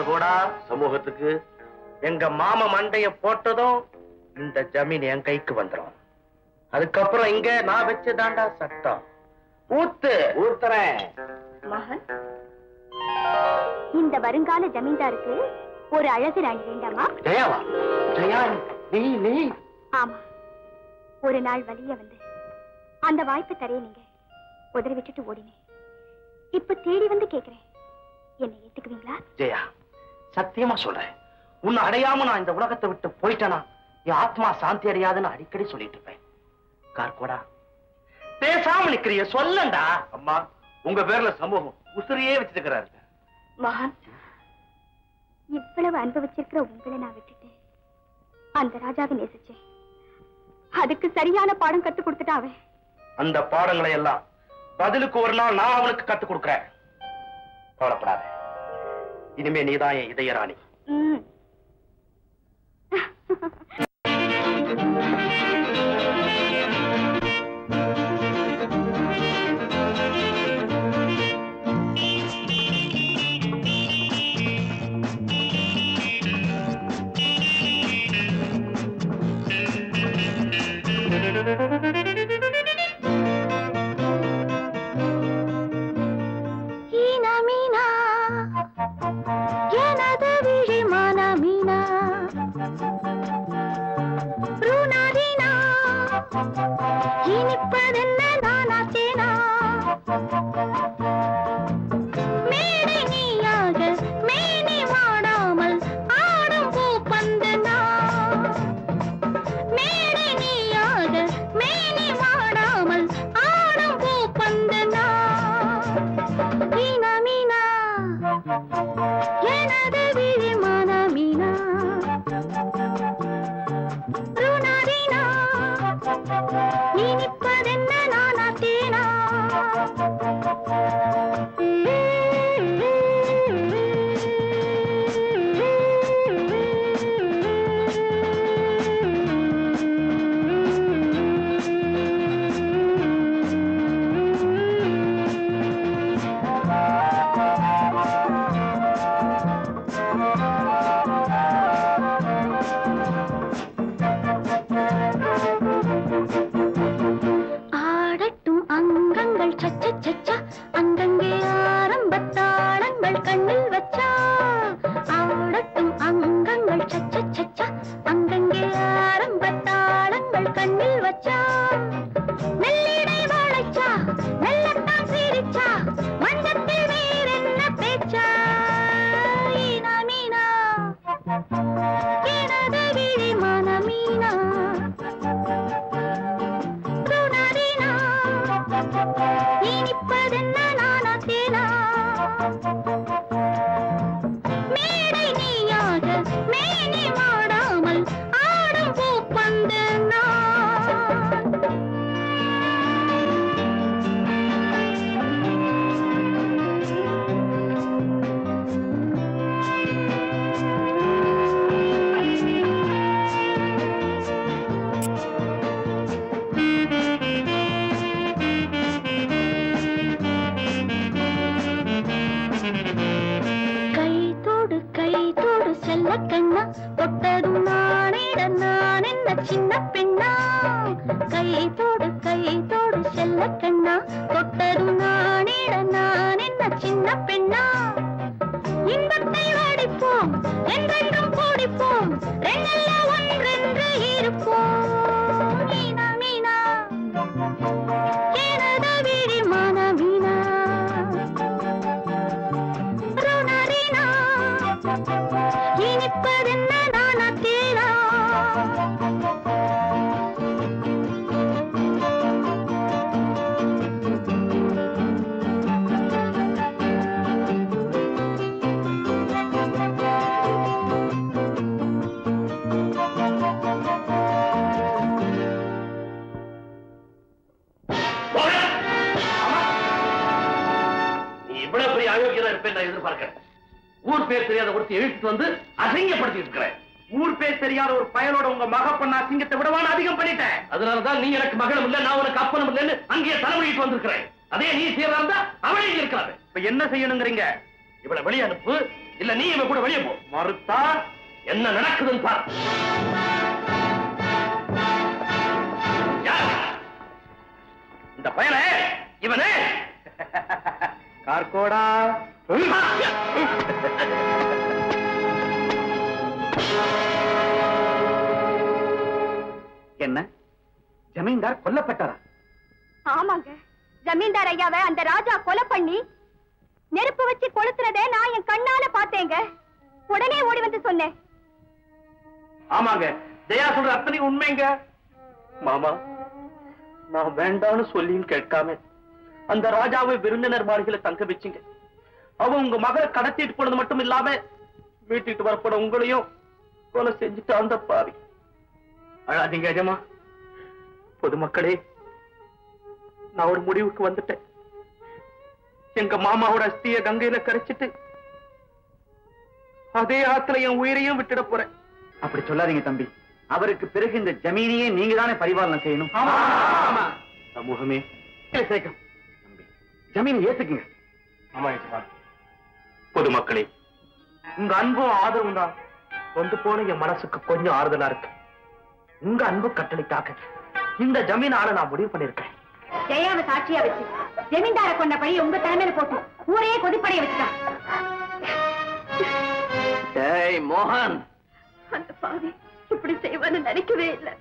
கூட சமூகத்துக்கு எங்க மாமா மண்டைய போட்டதும் இந்த ஜமீன் என் கைக்கு வந்துடும். அதுக்கப்புறம் இங்க நான் வச்சுதாண்டா சட்டம். ஊத்துறேன். மகன், இந்த வருங்கால ஜமீன்தாருக்கு ஒரு அழகு ராணி வேண்டாமா? ஜெயாவா? ஜெயா நீ? ஆமா, ஒரு நாள் வலிய வந்து அந்த வாய்ப்பு தரைய நீங்க உதறி விட்டுட்டு ஓடினேன். இப்ப தேடி வந்து கேக்குறேன், என்னை ஏத்துக்குவீங்களா? ஜெயா, சத்தியமா சொல்றேன், உன்னை அடையாம நான் இந்த உலகத்தை விட்டு போயிட்டேனா என் ஆத்மா சாந்தி அடையாதுன்னு அடிக்கடி சொல்லிட்டு இருப்பேன். கார்கோடா, பேசாம நிக்கிறிய சொல்லண்டா. அம்மா, உங்க பேர்ல சமூகம் உசிரியே வச்சிருக்கிறாரு. மகன், இவ்வளவு அனுபவிச்சிருக்கிற உங்களை நான் விட்டுட்டு அந்த ராஜாவை நேசிச்சேன். அதுக்கு சரியான பாடம் கத்து கொடுத்துட்டாவே. அந்த பாடங்களை எல்லாம் பதிலுக்கு ஒரு நாள் நான் அவனுக்கு கத்து கொடுக்கிறேன். கவலைப்படாத, இனிமே நீதான் என் இதய ராணி. ஊர் பேர் தெரியாத ஒருத்தி இழுத்து வந்து அசிங்கப்படுத்தி இருக்கிறேன். ஊர் பேர் தெரியாத ஒரு பயலோட உங்க மக பண்ண அசிங்கத்தை விடவான அதிகம் பண்ணிட்டேன். அதனாலதான் நீ எனக்கு மகளும் இல்ல, நான் உனக்கு அப்பனும் இல்லைன்னு அங்கேயே தலைமொழிட்டு வந்திருக்கிறேன். அதே நீ செய்யறதா அவளே இருக்கிறாரு. இப்ப என்ன செய்யணுங்கிறீங்க? இவளை வெளியே அனுப்பு, இல்ல நீ இவன் கூட வெளியே போ. மறுத்தா என்ன நடக்குதுன்னு பார். இந்த பையனே இவனே கார்கோடா. என்ன ஜமீன்தார் கொல்லப்பட்டாரா? ஆமாங்க, ஜமீன்தார் ஐயாவை அந்த ராஜா கொலை பண்ணி நெருப்பு வச்சு கொளுத்துறதே நான் என் கண்ணால பார்த்தேங்க. உடனே ஓடி வந்து சொன்னேன். ஆமாங்க, ஜெயா சொல்ற அத்தனை உண்மைங்க. மாமா, நான் வேண்டான்னு சொல்லியும் கேட்காம அந்த ராஜாவை விருந்தினர் மாளிகையில தங்க வச்சுங்க. அவன் உங்க மகளை கடத்திட்டு போனது மட்டும் இல்லாம வீட்டுக்கு வரப்பட உங்களையும் கொலை செஞ்சுட்டு அந்த பாவி. அழாதீங்க அஜமா. பொதுமக்களே, நான் ஒரு முடிவுக்கு வந்துட்டேன். எங்க மாமாவோட அஸ்திய கங்கையில கரைச்சிட்டு அதே ஆத்துல என் உயிரையும் விட்டுட போறேன். அப்படி சொல்லாதீங்க தம்பி. அவருக்கு பிறகு இந்த ஜமீனையே நீங்க தானே பரிபாலனை செய்யணும். சமூகமே சேர்க்கும் தம்பி, ஜமீனை ஏத்துக்குங்க. பொதுமக்களே, உங்க அன்பும் ஆதரவும் தான் வந்து போன என் மனசுக்கு கொஞ்சம் ஆறுதலா இருக்கு. உங்க அன்பு கட்டளைக்காக இந்த ஜமீனால நான் முடிவு பண்ணிருக்கேன். ஜெயாவை சாட்சியா வச்சு ஜமீன்தார கொண்ட பழி உங்க தலைமையில போட்டு ஊரே கொதிப்படைய வச்சுட்டான். மோகன், அந்த பாவி இப்படி செய்வான்னு நினைக்கவே இல்லை.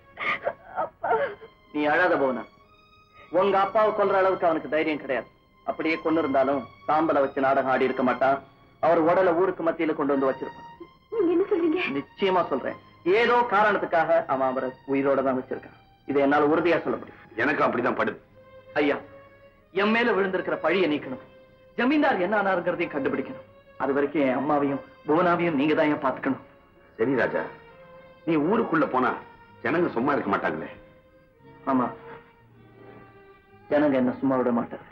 நீ அழாத போன. உங்க அப்பாவை கொல்ற அளவுக்கு அவனுக்கு தைரியம் கிடையாது. அப்படியே கொண்டு இருந்தாலும் சாம்பலை வச்சு நாடகம் ஆடி இருக்க மாட்டான். அவர் உடலை ஊருக்கு மத்தியில கொண்டு வந்து வச்சிருப்பான். நீங்க என்ன சொல்றீங்க? நிச்சயமா சொல்றேன். ஏதோ காரணத்துக்காக அவன் அவரை உயிரோட தான் வச்சிருக்கான். இதை என்னால உறுதியா சொல்ல முடியும். எனக்கு அப்படிதான் படுது. ஐயா, என் மேல விழுந்திருக்கிற பழியை நீக்கணும். ஜமீன்தார் என்ன ஆனாருங்கிறதையும் கண்டுபிடிக்கணும். அது வரைக்கும் என் அம்மாவையும் புவனாவையும் நீங்க தான் ஏன் பாத்துக்கணும். சரி ராஜா, நீ ஊருக்குள்ள போனா ஜனங்க சும்மா இருக்க மாட்டாங்களே. ஆமா, ஜனங்க என்ன சும்மா விட மாட்டாங்க.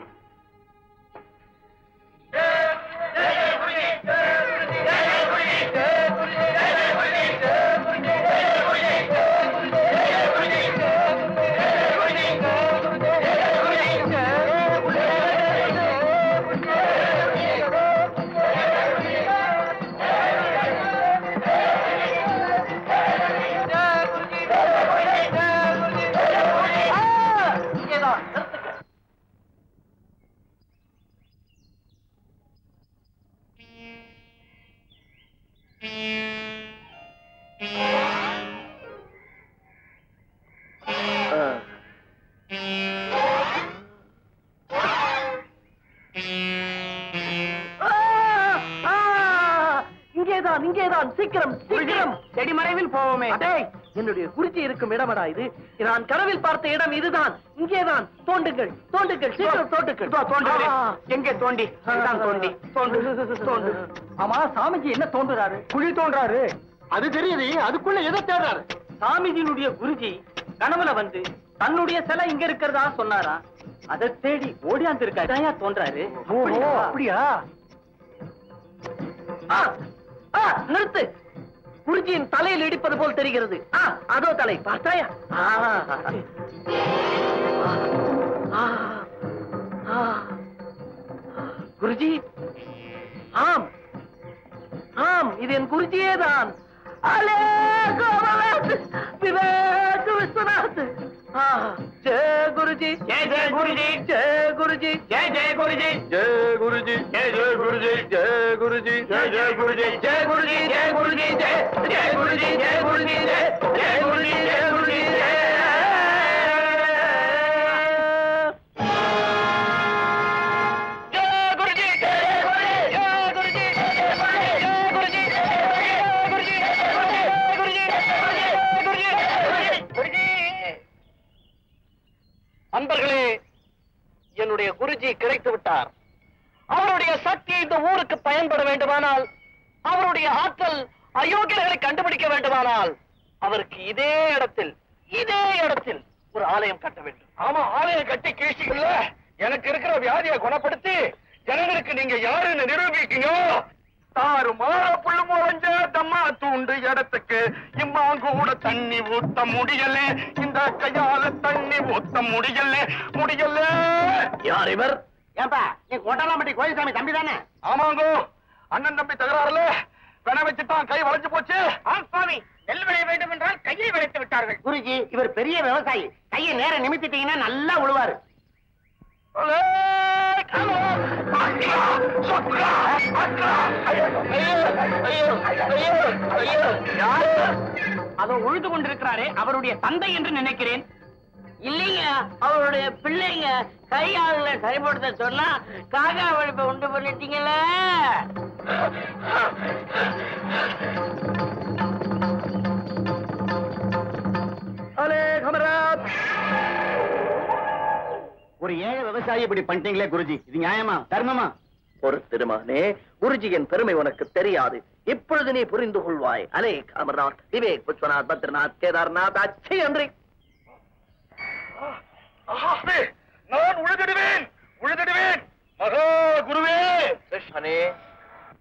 சீக்கிரம் சீக்கிரம், செடி மறைவில் போவோமே. என்னுடைய குறிச்சி இருக்கும் இடமடா இது. நான் கனவில் பார்த்த இடம் இதுதான். இங்கேதான். தோண்டுங்கள் தோண்டுங்கள், சீக்கிரம் தோண்டுங்கள். எங்கே தோண்டி? தோண்டி தோண்டு தோண்டு. ஆமா, சாமிஜி என்ன தோன்றுறாரு? குழி தோன்றாரு. அது தெரியுது. அதுக்குள்ள எதை தேடுறாரு? சாமிஜியினுடைய குருஜி கனவுல வந்து தன்னுடைய சிலை இங்க இருக்கிறதா சொன்னாரா? அதை தேடி ஓடியாந்து இருக்காரு. தோன்றாரு. அப்படியா? நிறுத்து. குருஜியின் தலையில் இடிப்பது போல் தெரிகிறது. அதோ தலை பார்த்தாயா? குருஜி, ஆம் ஆம், இது என் குருஜியே தான். விவேக் விஸ்வநாத். जय गुरुजी, जय जय गुरुजी, जय गुरुजी, जय जय गुरुजी, जय गुरुजी, जय जय गुरुजी, जय गुरुजी, जय जय गुरुजी, जय गुरुजी, जय गुरुजी, जय जय गुरुजी, जय गुरुजी, जय जय गुरुजी, जय गुरुजी, जय அன்பர்களே, என்னுடைய குருஜி கிடைத்து விட்டார். அவருடைய சக்தி இந்த ஊருக்கு பயன்பட வேண்டுமானால், அவருடைய ஆற்றல் அயோக்கியர்களை கண்டுபிடிக்க வேண்டுமானால், அவருக்கு இதே இடத்தில் ஒரு ஆலயம் கட்ட வேண்டும். ஆமா, ஆலயம் கட்டி கீழ்ச்சிக்கல எனக்கு இருக்கிற வியாதியை குணப்படுத்தி ஜனங்களுக்கு நீங்க யாருன்னு நிரூபிக்கீங்க. தாறு மாற புள்ளு முறைஞ்ச தம்மா தூண்டு இடத்துக்கு இம்மாங்கூட தண்ணி ஊத்த முடியல. இந்த கையால தண்ணி ஊத்த முடியல. யார் இவர்? ஏன்பா, நீ கோட்டாலாம்பட்டி கோயில்சாமி தம்பி தானே? ஆமாங்கோ, அண்ணன் தம்பி தகராறுல வினை வச்சுட்டான், கை வளைஞ்சு போச்சு. சுவாமி, நெல் விளைய வேண்டும் என்றால் கையை வளைத்து விட்டார்கள். குருஜி, இவர் பெரிய விவசாயி, கையை நேர நிமித்திட்டீங்கன்னா நல்லா உழுவாரு. அதோ உழுது கொண்டிருக்கிறாரே, அவருடைய தந்தை என்று நினைக்கிறேன். இல்லைங்க, அவருடைய பிள்ளைங்க கையாள சரிபடுத்த சொன்னா காக்கா வழிப்பை உண்டு பண்ணிட்டீங்களே. ஒரு ஏழை விவசாயி இப்படி பண்ணிட்டீங்களே குருஜி, இது நியாயமா தர்மமா? ஒரு திருமகனே, குருஜியின் பெருமை உனக்கு தெரியாது, இப்பொழுது நீ புரிந்து கொள்வாய். அலேக், அமர்நாத், விவேக், விஸ்வநாத், பத்ரிநாத், கேதார்நாத், அச்சை அன்றி. நான் உழுதிடுவேன், உழுதிடுவேன். மகா குருவே, கிருஷ்ணனே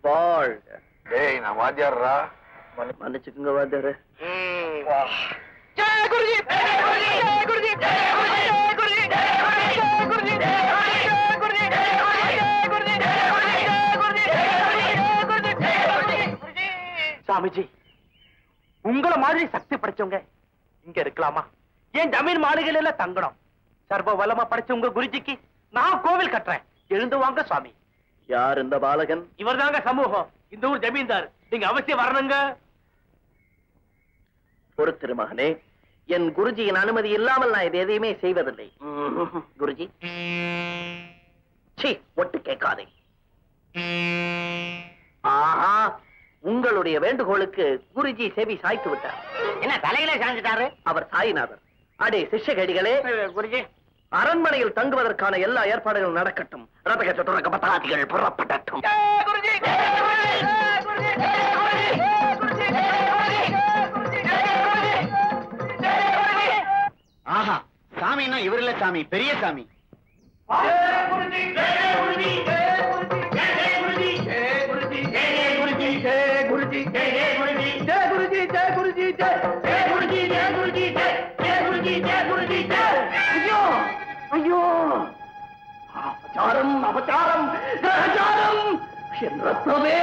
வாழ்க. டேய், நான் வாத்தியாரா, மன்னிச்சுக்குங்க வாத்தியாரு. ஜெய குருஜி, ஜெய குருஜி, ஜெய குருஜி, ஜெய குருஜி, ஜெய குருஜி, ஜெய குருஜி, ஜெய குருஜி, ஜெய குருஜி, ஜெய குருஜி, ஜெய குருஜி, ஜெய குருஜி. சாமிஜி, உங்கள மாதிரி சக்தி படைச்சவங்க இங்க இருக்கலாமா? ஏன் ஜமீன் மாளிகையில தங்கணும்? சர்வ வல்லமா படைச்ச உங்க குருஜிக்கு நான் கோவில் கட்டுறேன், எழுந்து வாங்க சுவாமி. யார் இந்த பாலகன்? இவர் தாங்க சமூகம், இந்த ஊர் ஜமீன்தார், நீங்க அவசியம் வரணுங்க. ஒரு திருமகனே, என் குருஜியின் அனுமதி இல்லாமல் நான் இது எதையுமே செய்வதில்லை. குருஜி, ஒட்டு கேட்காதே. ஆஹா, உங்களுடைய வேண்டுகோளுக்கு குருஜி செவி சாய்த்து விட்டார். என்ன தலையில சாஞ்சிட்டாரு? அவர் சாயிநாதர். அடே சிஷ்யகடிகளே, குருஜி, அரண்மனையில் தங்குவதற்கான எல்லா ஏற்பாடுகளும் நடக்கட்டும். ரதக சதுரக பதாதிகள் புறப்படட்டும். ஆஹா, சாமின்னா இவர் இல்ல சாமி, பெரிய சாமி. ஐயோ, அபச்சாரம், அபச்சாரம், கிரகச்சாரம். என் ரத்தமே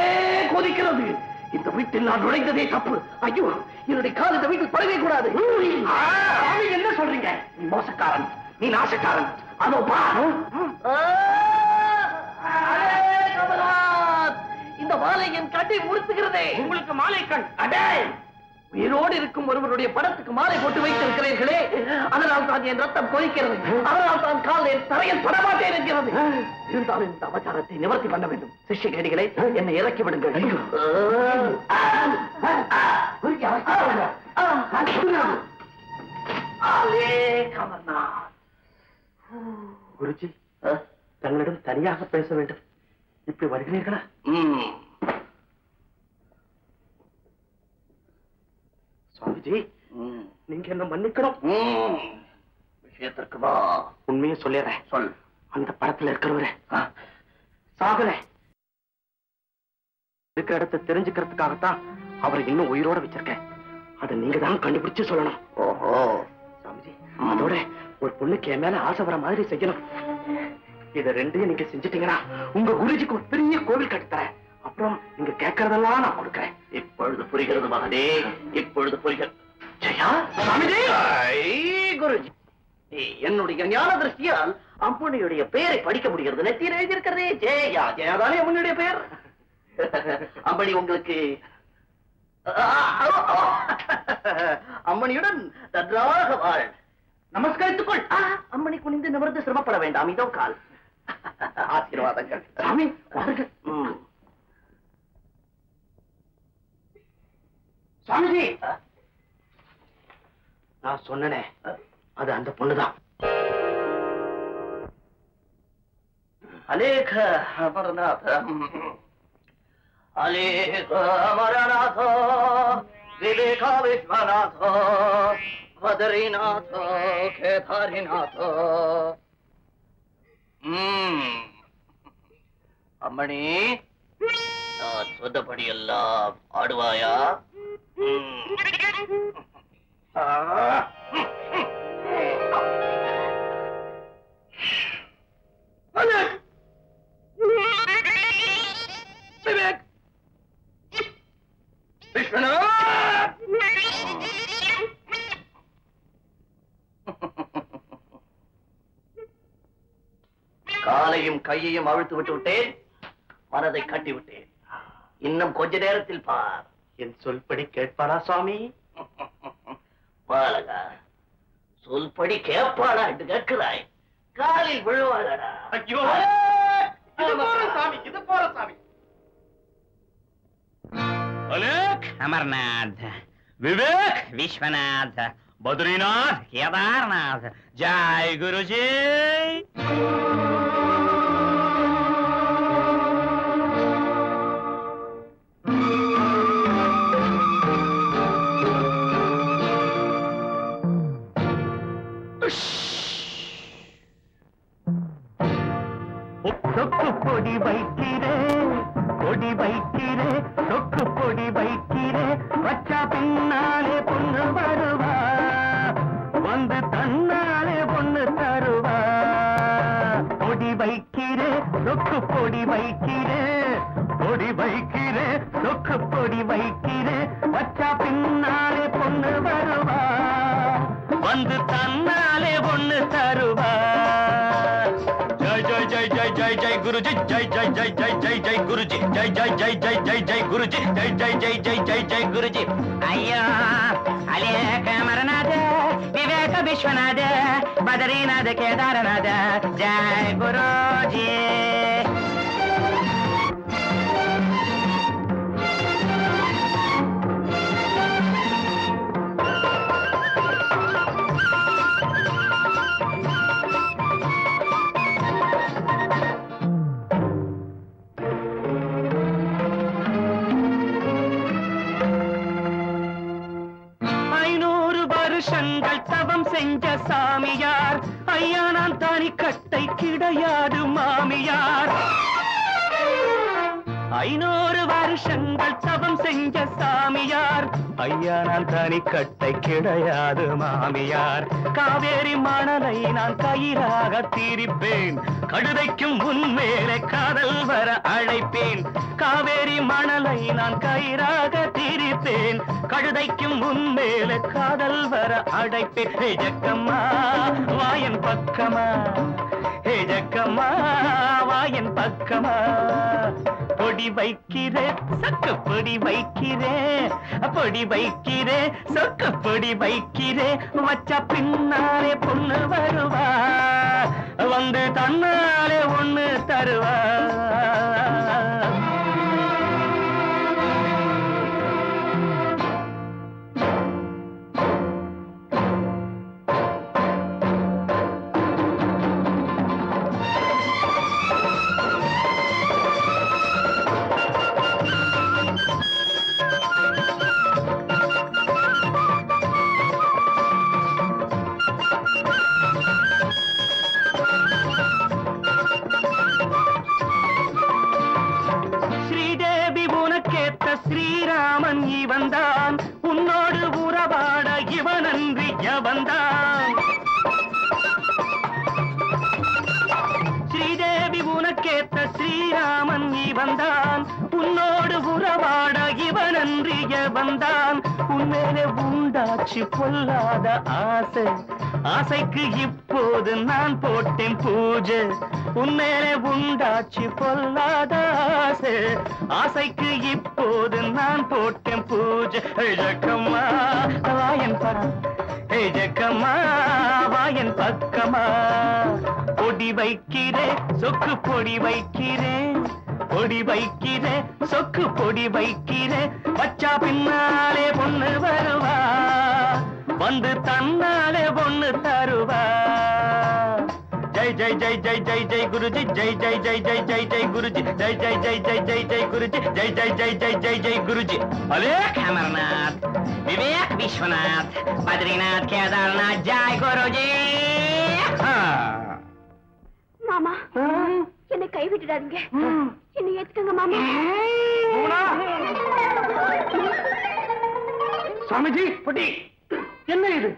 கொதிக்கிறது. இந்த வீட்டில் நான் நுழைந்ததே தப்பு. ஐயோ, என்னுடைய கால் இந்த வீட்டில் படவே கூடாது. என்ன சொல்றீங்க? நீ மோசக்காரன், நீ நாசக்காரன். அதோ பாரு, இந்த மாலை என் கண்ணை உறுத்துகிறதே. உங்களுக்கு மாலை கண். அடே, உயிரோடு இருக்கும் ஒருவருடைய படத்துக்கு மாலை போட்டு வைத்திருக்கிறீர்களே, அதனால் தான் என் ரத்தம் கொதிக்கிறது. அதனால் தான் கால் என் தரையில் படமாட்டேன் என்கிறது. இருந்தாலும் இந்த அவசாரத்தை நிவர்த்தி பண்ண வேண்டும். சிஷ்யகேடிகளை என்னை இறக்கி விடுங்கள். குருஜி, தங்களிடம் தனியாக பேச வேண்டும். இப்படி வருகிறீர்களா? சுவாமிஜி, நீங்க என்ன மன்னிக்கணும். விஷயத்திற்கு வா. உண்மையை சொல்லிடுறேன். சொல். அந்த படத்துல இருக்கிறவரு சாகல. இருக்கிற இடத்தை தெரிஞ்சுக்கிறதுக்காகத்தான் அவரை இன்னும் உயிரோட வச்சிருக்கேன். அதை நீங்க தான் கண்டுபிடிச்சு சொல்லணும். ஓஹோ. சாமிஜி, அதோட ஒரு பொண்ணுக்கு என் மேல ஆசை வர மாதிரி செய்யணும். இத ரெண்டையும் நீங்க செஞ்சுட்டீங்கன்னா உங்க குருஜிக்கு ஒரு பெரிய கோவில் கட்டுத்தரேன். அப்புறம் நீங்க கேட்கறதெல்லாம் நான் கொடுக்கிறேன். இப்பொழுது புரிகிறது மகனே, இப்பொழுது புரிகிறது. ஜெயா, சாமிஜி, குருஜி, என்னுடைய ஞான திருஷ்டியால் அம்மனுடைய பெயரை படிக்க முடிகிறது. நெத்தியில் எழுதியிருக்கிறதே ஜெயா. ஜெயாதானே அம்மனுடைய பெயர். அம்மணி உங்களுக்கு அம்மணியுடன் நன்றாக வாழ். நமஸ்கரித்துக்கொள். அம்மணி குனிந்து நிமிர்ந்து சிரமப்பட வேண்டாம். இதோ கால். ஆசீர்வாதங்கள். சாமி, வாருங்க. சாமிஜி, நான் சொன்னனே, அது அந்த பொண்ணுதான். அலேக அமரநாத, அலேக அமரநாத, விவேக விஸ்வநாத, பத்ரிநாத, கேதாரிநாத. அம்மணி, நான் சொன்னபடி எல்லாம் ஆடுவாயா? விவேக், விஸ்வநாத்! காலையும் கையையும் அவிழ்த்து விட்டு விட்டேன், மனதை கட்டி விட்டேன். இன்னும் கொஞ்ச நேரத்தில் பார். என் சொல்படி கேட்பாரா சுவாமி? பாலகா, சொல்படி கேட்பாளா என்று கேட்கிறாய். காலில் விழுவாளடா. ஐயோ, இது போற சாமி, இது போற சாமி. अलेख अमरनाथ, विवेक विश्वनाथ, बद्रीनाथ, केदारनाथ, जय गुरुजी। பொடி வைக்கிறே, பொடி வைக்கிறே, சொக்கு பொடி வைக்கிறே, வச்சா பின்னாலே பொண்ணு வருவா, வந்து தன்னாலே பொண்ணு தருவா. பொடி வைக்கிறே, சொக்கு பொடி வைக்கிறே, பொடி வைக்கிறே, சொக்கு பொடி வைக்கிறே, வச்சா பின்னாலே பொண்ணு வருவா, வந்து தன்னாலே பொண்ணு தருவா. जय जय जय जय जय गुरुजी, जय जय जय जय जय जय गुरुजी, जय जय जय जय जय जय गुरुजी, जय जय जय जय जय जय गुरुजी. अय्यो अलेख अमरनाथ, विवेक विश्वनाथ, बद्रीनाथ, केदारनाथ, जय गुरुजी। வருஷங்கள் தவம் செஞ்ச சாமியார், ஐயா நான் தனி கட்டை கிடையாது மாமியார். 500 வருஷங்கள் தவம் செஞ்ச சாமியார், ஐயா நான் தனி கட்டை கிடையாது மாமியார். காவேரி மணலை நான் கயிறாக தீரிப்பேன், கழுதைக்கும் உன்மேலே காதல் வர அழைப்பேன். காவேரி மணலை நான் கயிறாக தீரிப்பேன், கழுதைக்கும் உன்மேலே காதல் வர அழைப்பேன். ஹே ஜக்கம்மா வாயன் பக்கமா, ஹே ஜக்கம்மா வாயன் பக்கமா. பொடி வைக்கிறே, சக்கு பொடி வைக்கிறே, பொடி வைக்கிறே, சொக்கு பொடி வைக்கிறே, வச்சா பின்னாலே பொண்ணு வருவா, வந்து தன்னாலே ஒண்ணு தருவா. ஸ்ரீராமன் இவன்தான், உன்னோடு உறவாட இவனன்றி எவன்தான். ஸ்ரீதேவி உனக்கேத்த ஸ்ரீராமன் இவன்தான், உன்னோடு உறவாட இவனன்றி எவன்தான். உன்மேலே உண்டாச்சு பொல்லாத ஆசை, ஆசைக்கு இப்போது நான் போட்டேன் பூஜை. உன்மேலே உண்டாச்சு பொல்லாத ஆசை, ஆசைக்கு இப்போது நான் போட்டேன் பூஜை. ஜக்கம்மா வாயன் ஹே ஜக்கம்மா வாயன் பக்கமா. பொடி வைக்கிறே, சொக்கு பொடி வைக்கிறே, பொடி வைக்கிறே, சொக்கு பொடி வைக்கிறே, வச்சா பின்னாலே பொண்ணு வருவா, வந்து தன்னாலே பொண்ணு தருவா. जय जय जय जय जय जय गुरुजी, जय जय जय जय जय जय गुरुजी, जय जय जय जय जय जय गुरुजी, जय जय जय जय जय जय गुरुजी. अलेख अमरनाथ, विवेक विश्वनाथ, बद्रीनाथ, केदारनाथ, जय गुरुजी. மாமா, என்னை கைவிட்டுடாதீங்க, என்னை ஏத்துக்கங்க மாமா. சாமிஜி, பொடி என்ன இது?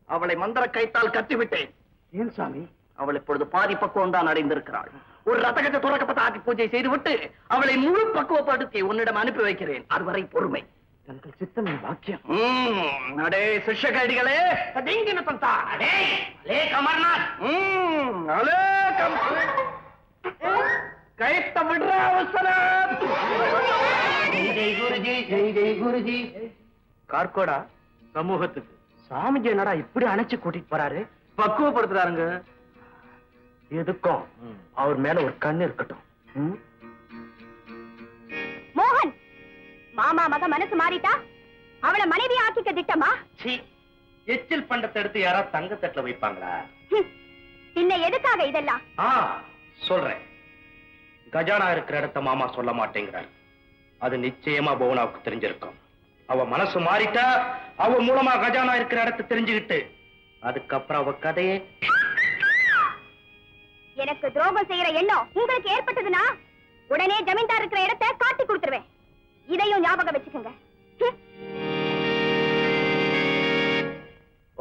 அவளை மந்திர கைத்தால் கட்டிவிட்டேன். ஏன் சாமி? அவள் இப்பொழுது பாதி பக்குவம் தான் அடைந்திருக்கிறாள். ஒரு ரத்தகத்தை துறக்கப்பட்ட ஆதி பூஜை செய்துவிட்டு அவளை முழு பக்குவப்படுத்தி உன்னிடம் அனுப்பி வைக்கிறேன். அதுவரை பொறுமை. எனக்கு சித்தம் பாக்கியம். நடே சிஷ்யகடிகளே நீங்க தந்தா அடே அலே கமர்நாத். அலே கைத்த விடுற அவசரம். ஜெய் குருஜி, ஜெய் ஜெய் குருஜி. கார்கோடா சமூகத்துக்கு சாமிஜி என்னடா இப்படி அணைச்சு கூட்டிட்டு போறாரு? பக்குவப்படுத்துறாருங்க. எதுக்கும் அவர் மேல ஒரு கண்ணு இருக்கட்டும். மோகன், மாமா மக மனசு மாறிட்டா அவளை மனைவி ஆக்கிக்க திட்டமா? எச்சில் பண்டத்தை எடுத்து யாரா தங்கத்தட்டுல வைப்பாங்களா? பின்ன எதுக்காக இதெல்லாம்? சொல்றேன். கஜானா இருக்கிற இடத்த மாமா சொல்ல மாட்டேங்கிறார். அது நிச்சயமா புவனாவுக்கு தெரிஞ்சிருக்கும். அவ மனசு மாறிட்டா அவ மூலமா கஜானா இருக்கிற இடத்தை தெரிஞ்சுக்கிட்டு அதுக்கப்புறம் அவ கதையே. எனக்கு துரோகம் செய்யற எண்ணம் உங்களுக்கு ஏற்பட்டதுன்னா உடனே ஜமீன்தார் இருக்கிற இடத்தை காட்டி கொடுத்துருவேன். இதையும் ஞாபகம் வச்சுக்கோங்க.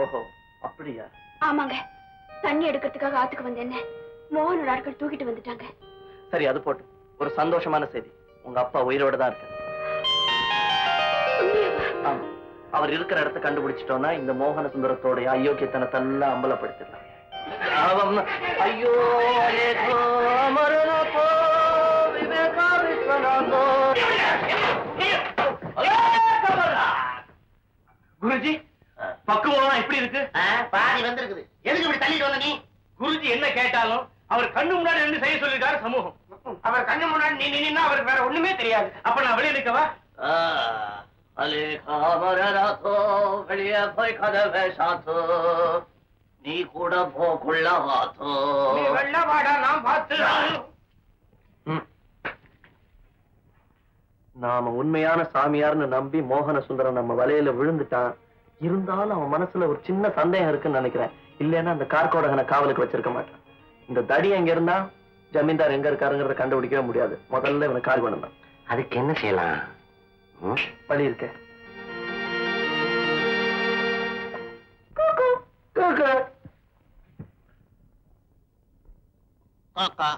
ஓஹோ, அப்படியா? ஆமாங்க, தண்ணி எடுக்கிறதுக்காக ஆத்துக்கு வந்தேன். மோகனோட ஆட்கள் தூக்கிட்டு வந்துட்டாங்க. சரி, அது போட்டு ஒரு சந்தோஷமான செய்தி. உங்க அப்பா உயிரோட தான் இருக்காரு. ஆமா, அவர் இருக்கிற இடத்தை கண்டுபிடிச்சிட்டோம்னா இந்த மோகன சுந்தரத்தோட அயோக்கியத்தனத்தெல்லாம் அம்பலப்படுத்திடலாம். ஐயோ குருஜி, பக்குவம் எப்படி இருக்கு? பாதி வந்திருக்குது. எதுக்கு இப்படி தள்ளிட்டு வந்த நீ? குருஜி என்ன கேட்டாலும் அவர் கண்ணு முன்னாடி இருந்து செய்ய சொல்லிருக்காரு சமூகம். அவர் கண்ணு முன்னாடி நீ நின்னா அவருக்கு வேற ஒண்ணுமே தெரியாது. அப்ப நான் வெளியே நிற்கவா? வெளியே போய் கதவை சாத்து, நீ கூட போக்குள்ள வாத்து. வெள்ள வாடா, நான் பார்த்து. நாம உண்மையான சாமியார்னு நம்பி மோகன சுந்தரம் நம்ம வலையில விழுந்துட்டான். இருந்தாலும் அவன் மனசுல ஒரு சின்ன சந்தேகம் இருக்குன்னு நினைக்கிறேன். இல்லைன்னா அந்த கார்கோடகனை காவலுக்கு வச்சிருக்க மாட்டான். இந்த தடி எங்க இருந்தா ஜமீன்தார் எங்க இருக்காருங்கிறத கண்டுபிடிக்கவே முடியாது. முதல்ல இவனை கால் பண்ணணும். அதுக்கு என்ன செய்யலாம்? வழி இருக்க. காக்கா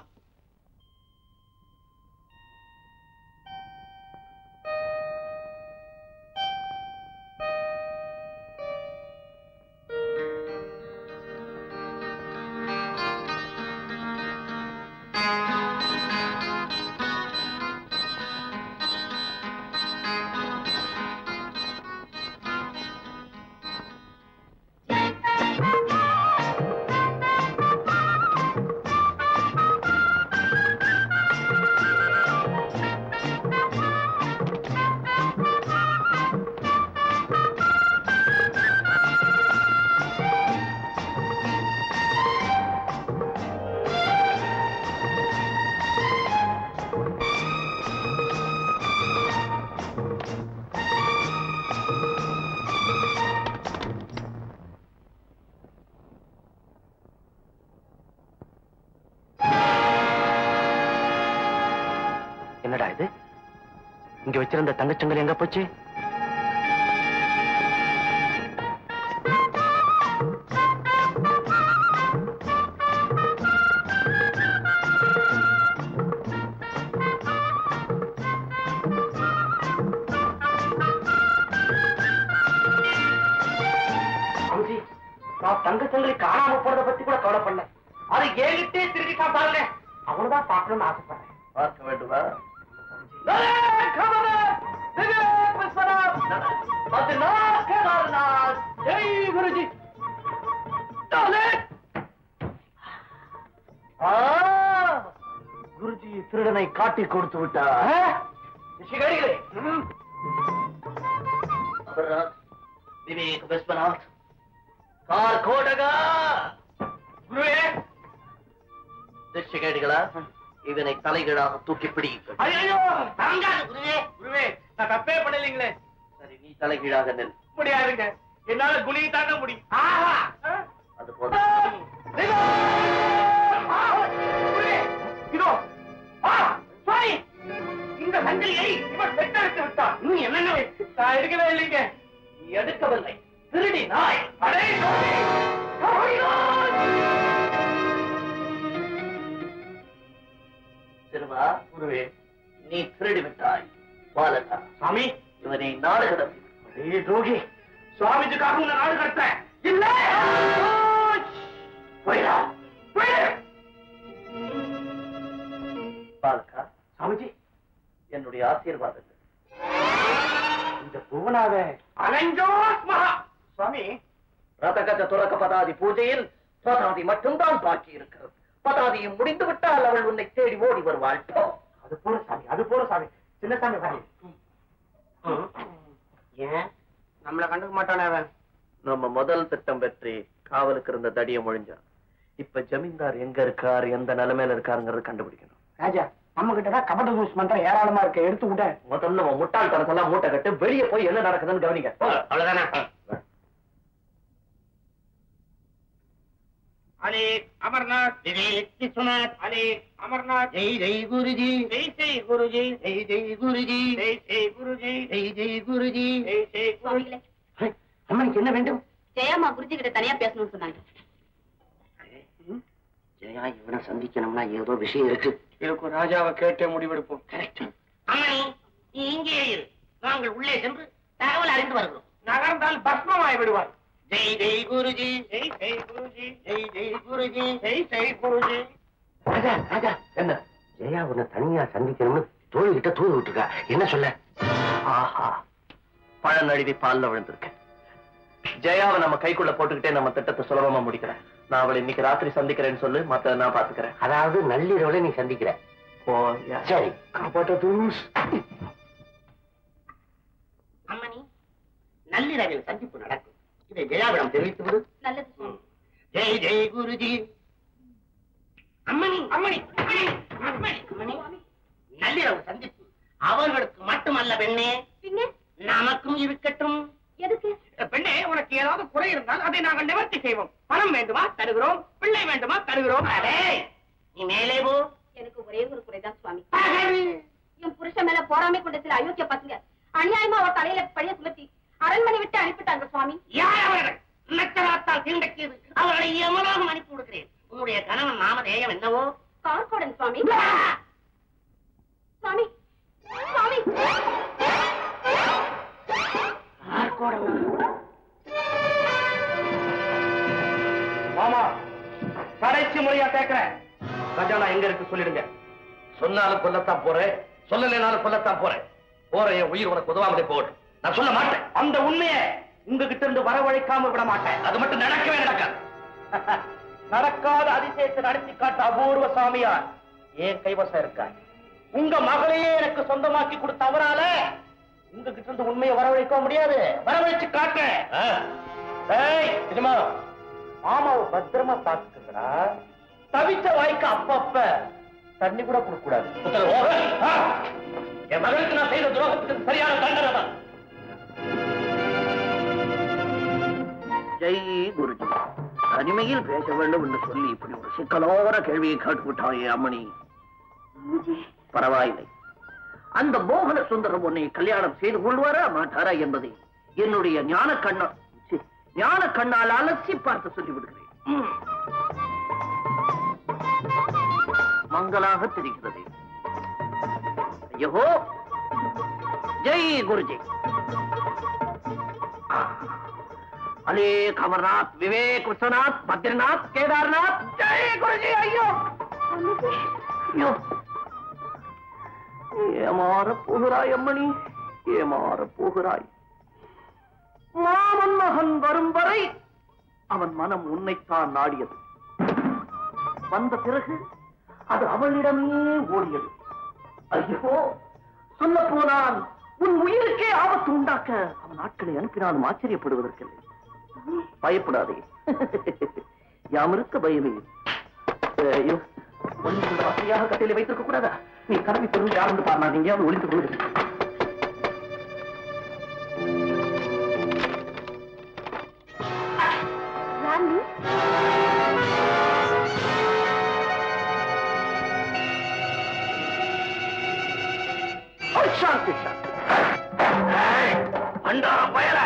என்னடா இது? இங்க வச்சிருந்த தங்கச்சங்கள் எங்க போச்சு? நான் தங்கச்சங்களை காணாம போறத பத்தி கூட கவலைப்படல. அது ஏகிட்டே திருடிட்டான் பாருங்க. அவனதான் பார்க்கணும்னு ஆசைப்படுறேன். பார்க்க வேண்டுமா? குருஜி திருடனை காட்டி கொடுத்து விட்டார். விவேக் விஸ்வநாத், கார்கோடகா, குருவே, திஷ்யகேடிகளா, இதனை தலைகீழாக தூக்கி பிடியுங்கள். ஐயோ, தாங்காது குருவே. குருவே, நான் தப்பே பண்ணலீங்களே. சரி, நீ தலைகீழாக நெல். முடியாதுங்க, என்னால குனியை தாங்க முடியும். ஆஹா, அது போதும். இதோ சாரி, இந்த சங்கிலியை இவன் பெற்றெடுத்து விட்டான். நீ என்னங்க? நான் எடுக்கவே இல்லைங்க. நீ எடுக்கவில்லை, திருடி நாய். அடே திருவா, குருவே, நீ திருடி விட்டாய். பாலகா, சாமி, இவனை நாடு கடத்தி. துரோகி, சுவாமிஜிக்காக உன்னை நாடு கடத்த இல்ல. போயிடா, போயிடு. பாலக்கா, சுவாமிஜி என்னுடைய ஆசீர்வாதங்கள். இந்த புவனாவை சுவாமி, ரதகஜ துறக்க பதாதி பூஜையில் பதாதி மட்டும்தான் பாக்கி இருக்கிறது. பதாதியும் முடிந்து விட்டால் அவள் உன்னை தேடி ஓடி வருவாள். அது போற சாமி, அது போற சாமி. சின்ன சாமி ஏன் நம்மள கண்டுக்க மாட்டானே அவன்? நம்ம முதல் திட்டம் வெற்றி, காவலுக்கு இருந்த தடிய முடிஞ்சான். இப்ப ஜமீன்தார் எங்க இருக்கார், எந்த நிலைமையில இருக்காருங்கிறத கண்டுபிடிக்கணும். ராஜா, நம்ம கிட்டதான் கபட யூஸ் பண்ற ஏராளமா இருக்க, எடுத்து விட. முதல்ல முட்டாள்தனத்தெல்லாம் மூட்டை கட்டு, வெளியே போய் என்ன நடக்குதுன்னு கவனிங்க. அவ்வளவுதானே? अले अमरनाथ विवेक विश्वनाथ अले अमरनाथ जय जय गुरुजी जय जय गुरुजी जय जय गुरुजी जय जय गुरुजी जय जय गुरुजी जय जय गुरुजी. அம்மனுக்கு என்ன வேண்டும்? ஜெயாமா குருஜி கிட்ட தனியா பேசணும்னு சொன்னாங்க. ஜெயா இவனை சந்திக்கணும்னா ஏதோ விஷயம் இருக்கு. இருக்கும், ராஜாவை கேட்டே முடிவெடுப்போம். கரெக்ட். அம்மணி, நீ இங்கே இரு, நாங்கள் உள்ளே சென்று தகவல் அறிந்து வருகிறோம். நகர்ந்தால் பஸ்மமாய் விடுவார். ஜெய் ஜெய் குருஜி ஜெய் ஜெய் குருஜி ஜெய் ஜெய் குருஜி ஜெய் ஜெய் குருஜி. ராஜா, ராஜா என்ன? ஜெயா உன்னை தனியா சந்திக்கணும்னு தோழிகிட்ட தூது விட்டுருக்கா. என்ன சொல்ல? ஆஹா, பழ நழுவி பால்ல விழுந்திருக்கேன். ஜெயாவை நம்ம கைக்குள்ள போட்டுக்கிட்டே நம்ம திட்டத்தை சுலபமா முடிக்கிறேன். நான் அவளை இன்னைக்கு ராத்திரி சந்திக்கிறேன்னு சொல்லு, மத்த நான் பாத்துக்கிறேன். அதாவது நள்ளிரவுல நீ சந்திக்கிற. சரி, காப்பாற்ற தூஸ். அம்மணி, நள்ளிரவில் சந்திப்பு நடக்கும். இதை ஜெயாவிடம் தெரிவித்து விடு. நல்லது சுவாமி. ஜெய் ஜெய் குருஜி. அம்மணி அம்மணி அம்மணி அம்மணி அம்மணி, நள்ளிரவு சந்திப்பு அவர்களுக்கு மட்டுமல்ல பெண்ணே, பின்ன நமக்கும் இருக்கட்டும். எதுக்கு? பெண்ணே, உனக்கு ஏதாவது குறை இருந்தால் அதை நாங்கள் நிவர்த்தி செய்வோம். பணம் வேண்டுமா தருகிறோம், பிள்ளை வேண்டுமா தருகிறோம். அடே, நீ மேலே போ. எனக்கு ஒரே ஒரு குறைதான் சுவாமி. என் புருஷன் மேல போராமை கொண்ட சில அயோக்கிய பசங்க அநியாயமா அவர் தலையில பழைய சுமத்தி அரண்மனை விட்டு அனுப்பிட்டாங்க சுவாமி. யார் அவர்கள்? நச்சராத்தால் தீண்டக்கியது அவர்களை எமனாக அனுப்பி விடுகிறேன். உன்னுடைய கணவன் நாமதேயம் என்னவோ? கார்கோடன் சுவாமி. சுவாமி, சுவாமி, மாமா, கடைசி முறையா கேட்கிறேன், கஜானா எங்க இருக்கு சொல்லிடுங்க. சொன்னாலும் கொல்லத்தான் போறேன், சொல்லலைனாலும் கொல்லத்தான் போறேன். போற என் உயிர் உனக்கு உதவாமலே போகட்டும். நான் சொல்ல மாட்டேன். அந்த உண்மையை உங்ககிட்ட இருந்து வரவழைக்காம விட மாட்டேன். அது மட்டும் நடக்கவே நடக்காது. நடக்காத அதிசயத்தை நடத்தி காட்ட அபூர்வ சாமியார் ஏன் கைவசம் இருக்கார். உங்க மகளையே எனக்கு சொந்தமாக்கி கொடுத்த அவரால உங்ககிட்ட இருந்து உண்மையை வரவழைக்க முடியாது. வரவழைச்சு காட்டேன். மாமாவை பத்திரமா பாத்துக்கிறா. தவிச்ச வாய்க்கு அப்பப்ப தண்ணி கூட கொடுக்க கூடாது. என் மகளுக்கு நான் செய்த துரோகத்துக்கு சரியான தண்டனை தான். ஜெய் குருஜி, தனிமையில் பேச வேண்டும் என்று சொல்லி இப்படி ஒரு சிக்கலோர கேள்வியை கேட்டுவிட்டாயே அம்மணி. பரவாயில்லை, அந்த மோகன சுந்தரம் உன்னை கல்யாணம் செய்து கொள்வாரா மாட்டாரா என்பதை என்னுடைய ஞான கண்ணால் அலசி பார்த்து சொல்லிவிடுகிறேன். மங்களாக தெரிகிறது. ஐயோ, ஜெய் குருஜி. अले अमरनाथ विवेक विश्वनाथ बद्रीनाथ केदारनाथ जय गुरुजी. ஐயோ ஐயோ, ஏமாற போகிறாய் அம்மணி, ஏமாற போகிறாய். மாமன் மகன் வரும் வரை அவன் மனம் உன்னைத்தான் நாடியது. வந்த பிறகு அது அவளிடமே ஓடியது. ஐயோ, சொல்ல போனால் உன் உயிருக்கே ஆபத்து உண்டாக்க அவன் ஆட்களை அனுப்பினாலும் ஆச்சரியப்படுவதற்கில்லை. பயப்படாதே, யாம் இருக்க பயமே. ஐயோ, வசதியாக கட்டையில வைத்திருக்க கூடாதா? நீ கதவி பொருள் யாரும் பாருனா, எங்கேயாவது ஒளிந்து கொள்ளுது. சாந்தி சாந்தி அண்டா பயல.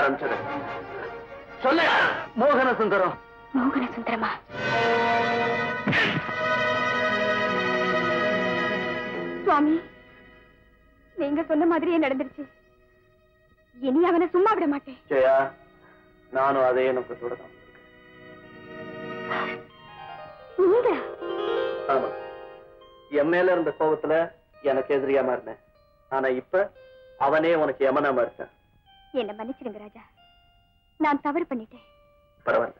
யார் அனுப்பிச்சது? சொல்ல. மோகன சுந்தரம். மோகன சுந்தரமா? சுவாமி, நீங்க சொன்ன மாதிரியே நடந்துருச்சு. இனி அவனை சும்மா விட மாட்டேன். ஜெயா, நானும் அதே நோக்கத்தோட தான். நீங்க? ஆமா, என் மேல இருந்த கோபத்துல எனக்கு எதிரியா மாறினேன். ஆனா இப்ப அவனே உனக்கு யமனாமா இருக்கான். என்ன மன்னிச்சிடுங்க ராஜா, நான் தவறு பண்ணிட்டேன். பரவாயில்ல.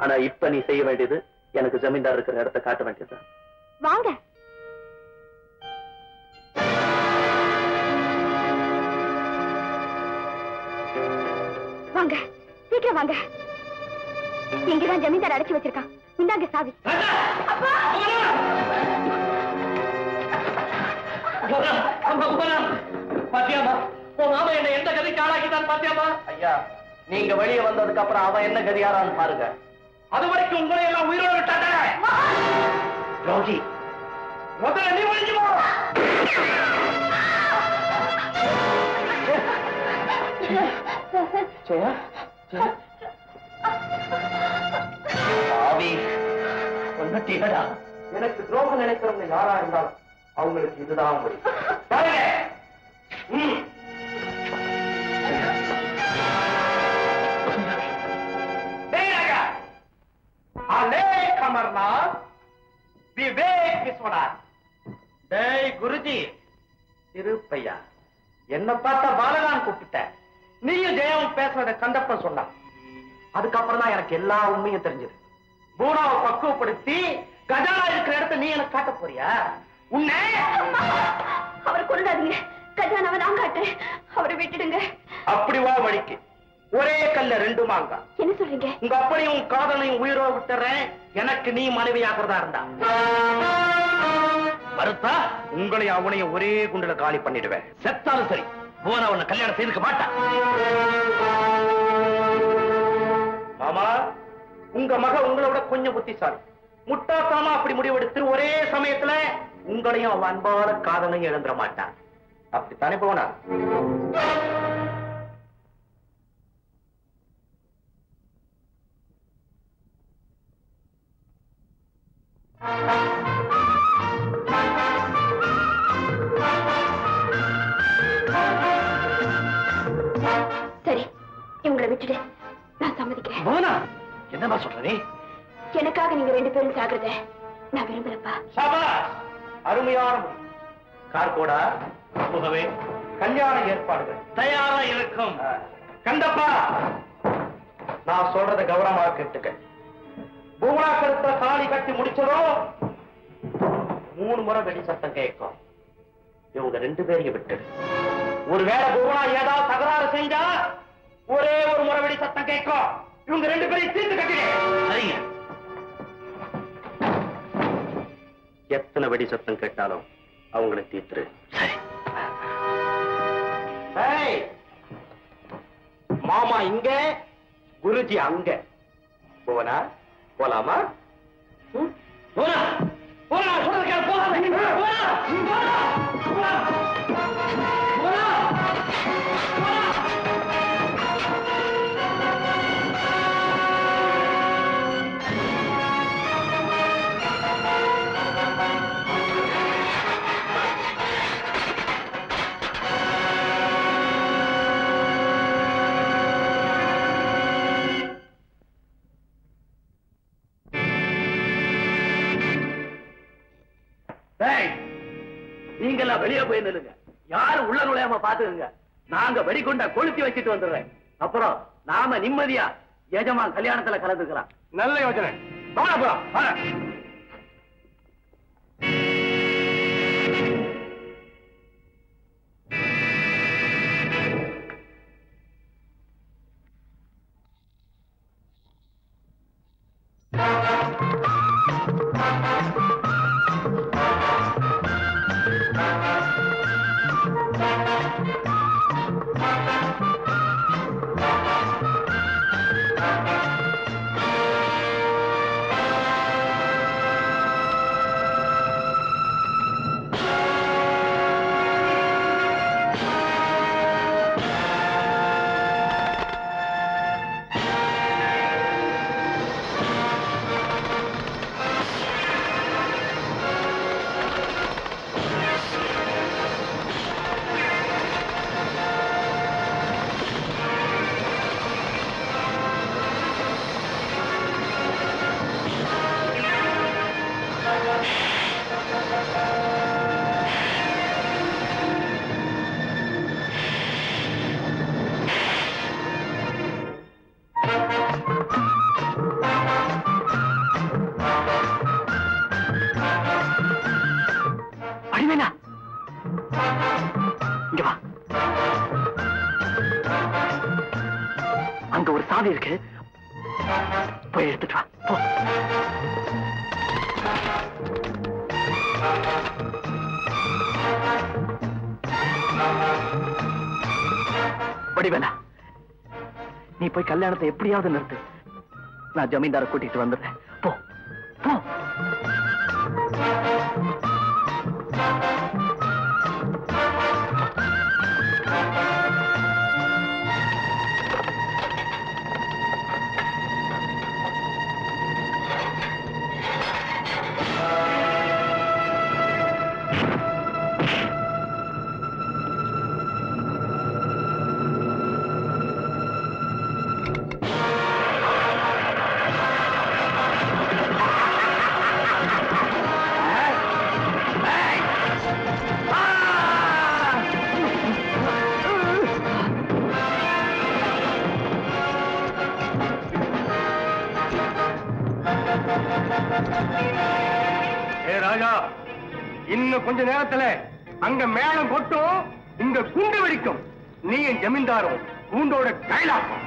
ஆனா இப்ப நீ செய்ய வேண்டியது எனக்கு ஜமீன்தார் இருக்கிற இடத்தை காட்ட வேண்டியதுதான். வாங்க. வாங்க, சீக்கிரம் வாங்க. இங்கதான் ஜமீன்தார் அடைச்சு வச்சிருக்கான். இந்தாங்க சாவி. பாத்தியாமா, உன் மாமா என்ன எந்த கதைக்கு ஆளாக்கிட்டான் பாத்தியாமா? ஐயா, நீங்க வெளியே வந்ததுக்கு அப்புறம் அவன் என்ன கதியாரான்னு பாருங்க. அது வரைக்கும் உங்களை எல்லாம் உயிரோடு விட்டாங்க. ரோஜி, முதல்ல நீ ஒழிஞ்சு போ. ஜெயா, ஆவி கொன்னட்டீங்கடா. எனக்கு துரோகம் நினைக்கிறவங்க யாரா இருந்தாலும் அவங்களுக்கு இதுதான் பாருங்க. அலேக் அமர்நாத், விவேக் விஸ்வநாத். டேய் குருஜி, திருப்பையா, என்ன பார்த்தா பாலகான் கூப்பிட்ட. நீயும் ஜெயாவும் பேசுறத கண்டப்ப சொன்னான். அதுக்கப்புறம் தான் எனக்கு எல்லா உண்மையும் தெரிஞ்சது. பூனாவை பக்குவப்படுத்தி கஜானா இருக்கிற இடத்த நீ எனக்கு காட்ட போறியா? உன்னை அவரை கொண்டாதீங்க. கஜானாவை நான் காட்டுறேன். அவரை விட்டுடுங்க. அப்படி வா வழிக்கு. ஒரே கல்ல ரெண்டு மாங்கா. என்ன சொல்றீங்க? உங்க அப்பனையும் காதலையும் உயிரோ விட்டுறேன். எனக்கு நீ மனைவியாகிறதா இருந்தா மறுத்தா உங்களையும் அவனையும் ஒரே குண்டுல காலி பண்ணிடுவேன். செத்தாலும் சரி, போன அவனை கல்யாணம் செய்துக்க மாட்டான். மாமா, உங்க மக உங்களை விட கொஞ்சம் புத்திசாலி. முட்டாத்தாமா அப்படி முடிவெடுத்து ஒரே சமயத்துல உங்களையும் அவன் அன்பான காதலையும் இழந்துட மாட்டான். அப்படித்தானே போனா? சரி, இவங்களை விட்டுடு. நான் சம்மதிக்கிறேன். போனா என்னமா சொல்ற நீ? எனக்காக நீங்க ரெண்டு பேரும் சாகுறத நான் விரும்புறப்பா. சபாஷ், அருமையான முடிவு. கார்கோடா, முகவே, கல்யாண ஏற்பாடுகள் தயாரா இருக்கும். கந்தப்பா, நான் சொல்றத கௌரவமாக கேட்டுக்க. பூமனா கருத்த தாலி கட்டி முடிச்சதும் 3 முறை வெடி சத்தம் கேட்கும். இவங்க 2 பேரையும் விட்டு, ஒருவேளை பூமனா ஏதாவது தகராறு செஞ்சா ஒரே ஒரு முறை வெடி சத்தம் கேட்கும். இவங்க 2 பேரையும் தீர்த்து கட்டிடு. சரிங்க. எத்தனை வெடி சத்தம் கேட்டாலும் அவங்களை தீர்த்துரு. சரி. மாமா இங்க, குருஜி அங்க. போவனா? போலாமா? போனா போனா சொல்றதுக்கு போகாத. போனா போனா போனா. நீங்கெல்லாம் வெளியே போய் நில்லுங்க. யாரும் உள்ள நுழையாம பாத்துக்கங்க. நாங்க வெடிகுண்ட கொளுத்தி வச்சுட்டு வந்துடுறேன். அப்புறம் நாம நிம்மதியா எஜமான் கல்யாணத்துல கலந்துக்கலாம். நல்ல யோசனை. தாலி இருக்கு, போய் எடுத்துட்டு வா. போ. வடிவேலா, நீ போய் கல்யாணத்தை எப்படியாவது நிறுத்து. நான் ஜமீன்தாரை கூட்டிட்டு வந்துடுறேன். போ போ. ராஜா, இன்னும் கொஞ்ச நேரத்துல அங்க மேளம் கொட்டும், இங்க குண்டு வெடிக்கும். நீ என் ஜமீன்தாரும் கூண்டோட கைலாசம்.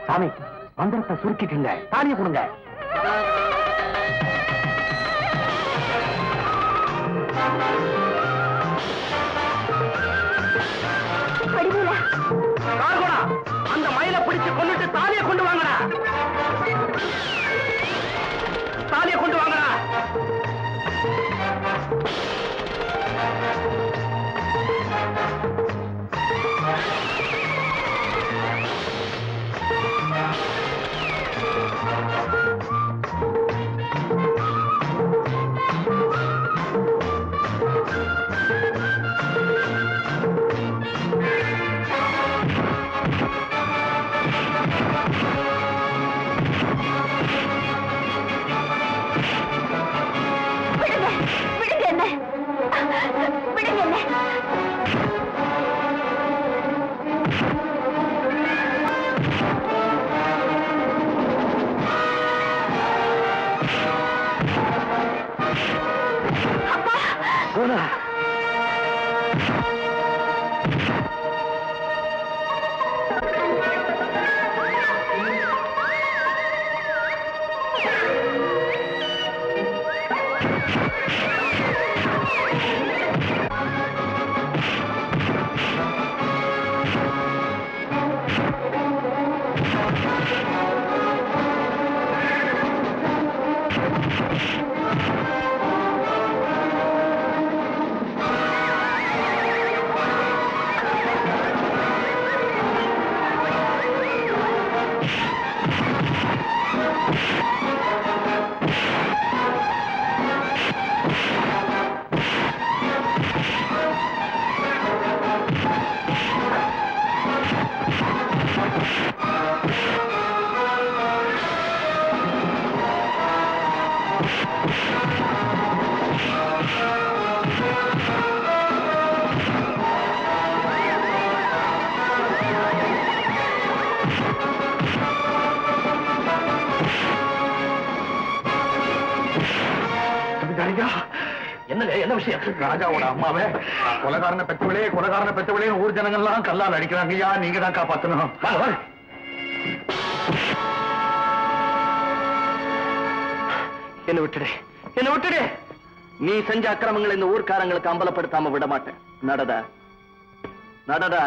சாமி, மந்திரத்தை சுருக்கிட்டீங்க. தாலியை கொடுங்க. அந்த மயிலை பிடிச்சு கொண்டுட்டு தாலியை கொண்டு வாங்கடா. தாலியை கொண்டு வாங்கடா. என்ன விஷயம்? ராஜாவோட அம்மாவே கொலைகாரனை பெற்றவளே ஊர் ஜனங்கள்லாம் கல்லால் அடிக்கிறாங்க. ஐயா, நீங்க தான் காப்பாத்தணும். என்ன விட்டுடு. நீ செஞ்ச அக்கிரமங்களை இந்த ஊர்க்காரங்களுக்கு அம்பலப்படுத்தாம விட மாட்டேன். நடடா நடடா.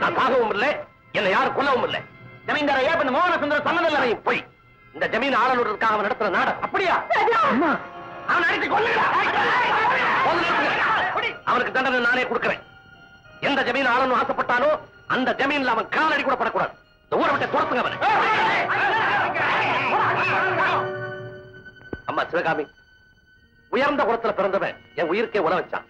நான் சாகவும் இல்லை, என்னை யாரும் கொல்லவும் இல்லை. ஜமீன்தார ஏன் மோகன சுந்தர சன்னதெல்லாம் போய் இந்த ஜமீன் ஆளனுக்காக அவன் நடத்துற நாடகம். அப்படியா? அவன் அடித்து கொல்லுங்க. அவனுக்கு தண்டனை நானே கொடுக்கிறேன். எந்த ஜமீன் ஆளனும் ஆசைப்பட்டானோ அந்த ஜமீன்ல அவன் காலடி கூட படக்கூடாது. இந்த ஊரை விட்டு துரத்துங்க அவனை. அம்மா சிவகாமி, உயர்ந்த குலத்துல பிறந்தவன் என் உயிருக்கே உல வச்சான்.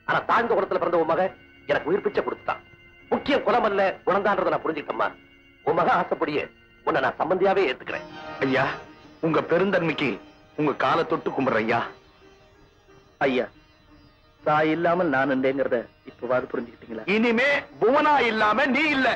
ஆனா தாழ்ந்த குலத்துல பிறந்த உன் மகன் எனக்கு உயிர் பிச்சை கொடுத்தான். முக்கியம் குலம் அல்ல, குணம்தான்றதை நான் புரிஞ்சுக்கிட்டேம்மா. உன் மகன் ஆசைப்படியே உன்னை நான் சம்பந்தியாவே ஏத்துக்கிறேன். ஐயா, உங்க பெருந்தன்மைக்கு உங்க காலை தொட்டு கும்பிடுற ஐயா. ஐயா, தாய் இல்லாமல் நான் இல்லைங்கிறத இப்பவாது புரிஞ்சுக்கிட்டீங்களா? இனிமே புவனா இல்லாம நீ இல்ல.